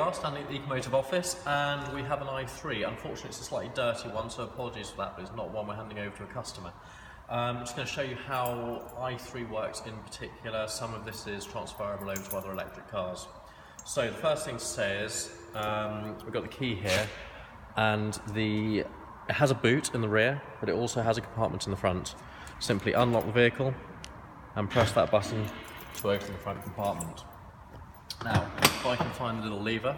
are, standing at the Ecomotive office, and we have an i3. Unfortunately, it's a slightly dirty one, so apologies for that, but it's not one we're handing over to a customer. I'm just going to show you how i3 works in particular. Some of this is transferable over to other electric cars. So the first thing to say is, we've got the key here, and it has a boot in the rear, but it also has a compartment in the front. Simply unlock the vehicle and press that button to open the front compartment. Now, if I can find the little lever,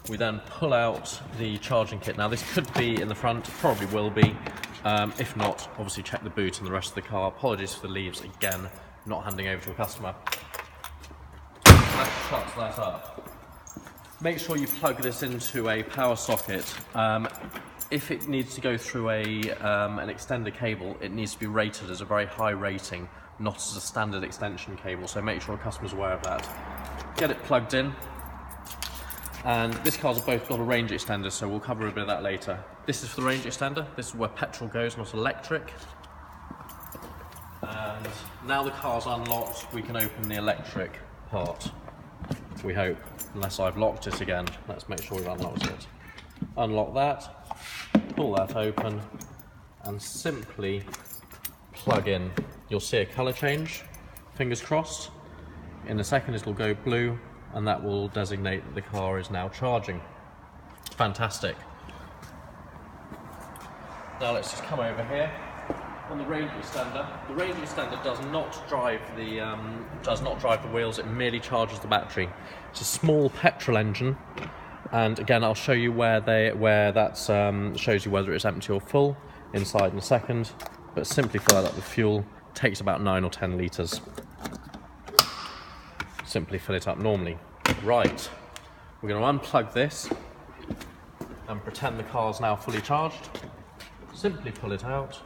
we then pull out the charging kit. Now, this could be in the front, probably will be. If not, obviously check the boot and the rest of the car. Apologies for the leaves, again, not handing over to a customer. That shuts that up. Make sure you plug this into a power socket. If it needs to go through an extender cable, it needs to be rated as a very high rating, not as a standard extension cable, so make sure a customer's aware of that. Get it plugged in, and this car's both got a range extender, so we'll cover a bit of that later. This is for the range extender. This is where petrol goes, not electric. And now the car's unlocked, we can open the electric part, we hope, unless I've locked it again. Let's make sure we've unlocked it. Unlock that, pull that open, and simply plug in. You'll see a colour change, fingers crossed. In a second it'll go blue, and that will designate that the car is now charging. Fantastic. Now let's just come over here. On the range extender does not drive the wheels. It merely charges the battery. It's a small petrol engine, and again I'll show you shows you whether it's empty or full inside in a second. But simply fill that up with fuel. Takes about 9 or 10 litres. Simply fill it up normally. Right, we're going to unplug this and pretend the car's now fully charged. Simply pull it out.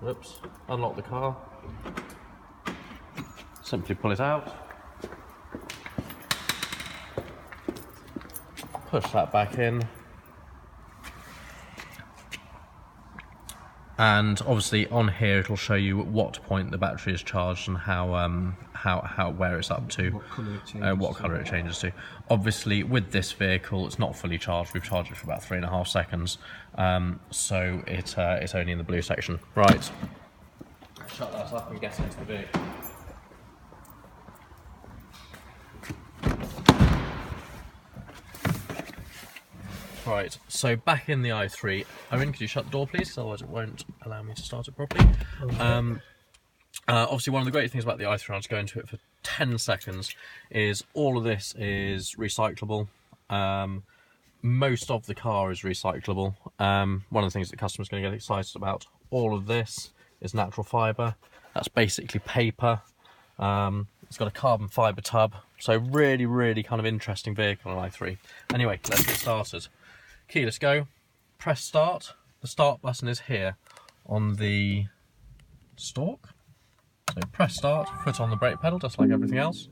Whoops, unlock the car. Simply pull it out. Push that back in. And obviously on here it'll show you at what point the battery is charged and where it's up to, what colour it changes to. Obviously with this vehicle it's not fully charged. We've charged it for about 3.5 seconds, so it's only in the blue section. Right, shut that up and get into the vehicle. Right, so back in the i3. Owen, could you shut the door please, because otherwise it won't allow me to start it properly. Obviously one of the great things about the i3, I'll just go into it for 10 seconds, is all of this is recyclable. Most of the car is recyclable. One of the things that customers are going to get excited about, all of this is natural fibre. That's basically paper. It's got a carbon fibre tub, so really kind of interesting vehicle on i3. Anyway, let's get started. Keyless go, press start. The start button is here on the stalk. So press start, foot on the brake pedal, just like everything else.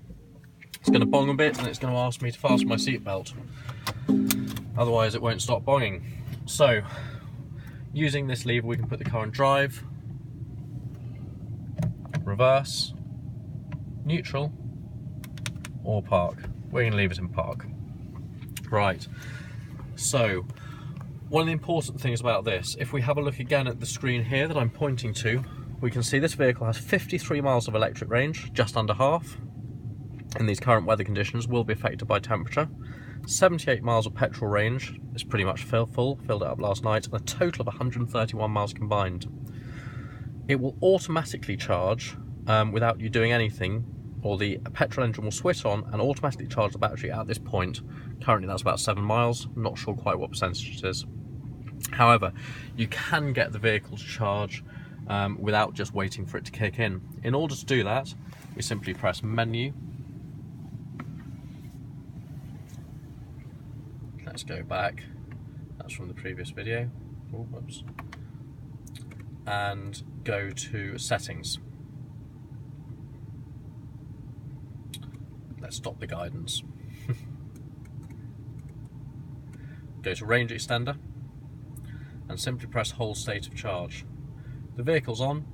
It's going to bong a bit and it's going to ask me to fasten my seatbelt. Otherwise it won't stop bonging. So, using this lever we can put the car in drive, reverse, neutral, or park. We're going to leave it in park. Right. So, one of the important things about this, if we have a look again at the screen here that I'm pointing to, we can see this vehicle has 53 miles of electric range, just under half. In these current weather conditions, will be affected by temperature. 78 miles of petrol range, is pretty much filled it up last night, and a total of 131 miles combined. It will automatically charge without you doing anything, or the petrol engine will switch on and automatically charge the battery at this point. Currently that's about 7 miles, not sure quite what percentage it is. However, you can get the vehicle to charge without just waiting for it to kick in. In order to do that, we simply press menu. Let's go back, that's from the previous video. Oh, whoops. And go to settings. Let's stop the guidance. Go to range extender and simply press hold state of charge. The vehicle's on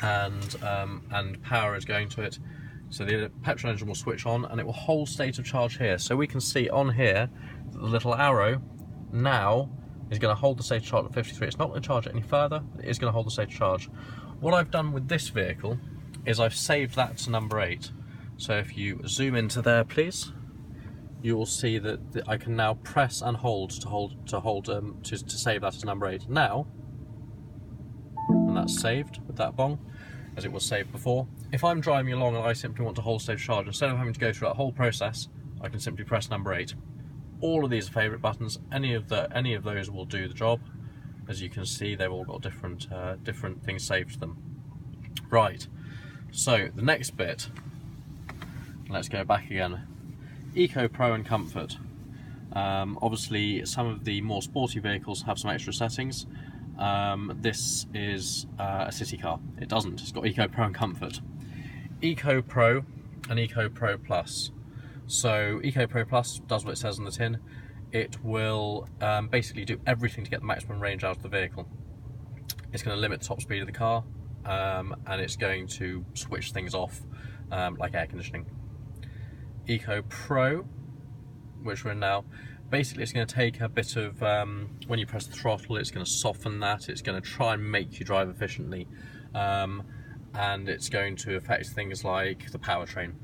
and power is going to it. So the petrol engine will switch on and it will hold state of charge here. So we can see on here that the little arrow now is going to hold the state of charge at 53. It's not going to charge it any further, but it is going to hold the state of charge. What I've done with this vehicle is I've saved that to number 8. So if you zoom into there, please, you will see that I can now press and hold to save that as number 8 now, and that's saved with that bong, as it was saved before. If I'm driving along and I simply want to hold state of charge, instead of having to go through that whole process, I can simply press number 8. All of these are favourite buttons. Any of those will do the job. As you can see, they've all got different things saved to them. Right. So the next bit. Let's go back again. Eco, Pro and Comfort. Obviously, some of the more sporty vehicles have some extra settings. This is a city car. It doesn't. It's got Eco, Pro and Comfort. Eco Pro and Eco Pro Plus. So Eco Pro Plus does what it says on the tin. It will basically do everything to get the maximum range out of the vehicle. It's going to limit the top speed of the car, and it's going to switch things off like air conditioning. Eco Pro, which we're in now, basically it's going to take a bit of, when you press the throttle, it's going to soften that, it's going to try and make you drive efficiently, and it's going to affect things like the powertrain.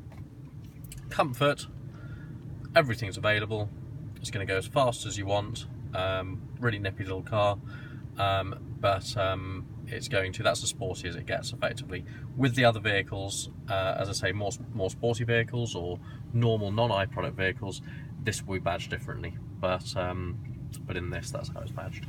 Comfort, everything's available, it's going to go as fast as you want, really nippy little car, but it's going to, that's as sporty as it gets effectively. With the other vehicles, as I say, more sporty vehicles or normal non-i product vehicles, this will be badged differently, but in this, that's how it's badged.